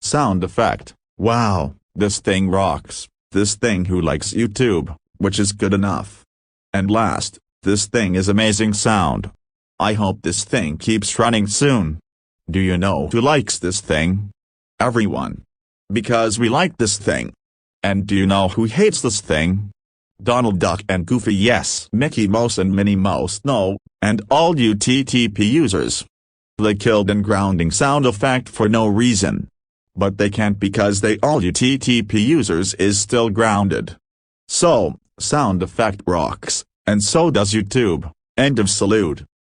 Sound effect. Wow, this thing rocks. This thing who likes YouTube, which is good enough. And last, this thing is amazing sound. I hope this thing keeps running soon. Do you know who likes this thing? Everyone. Because we like this thing. And do you know who hates this thing? Donald Duck and Goofy, yes. Mickey Mouse and Minnie Mouse, no. And all you TTP users. They killed and grounding sound effect for no reason. But they can't because they all you TTP users is still grounded. So, sound effect rocks, and so does YouTube. End of salute.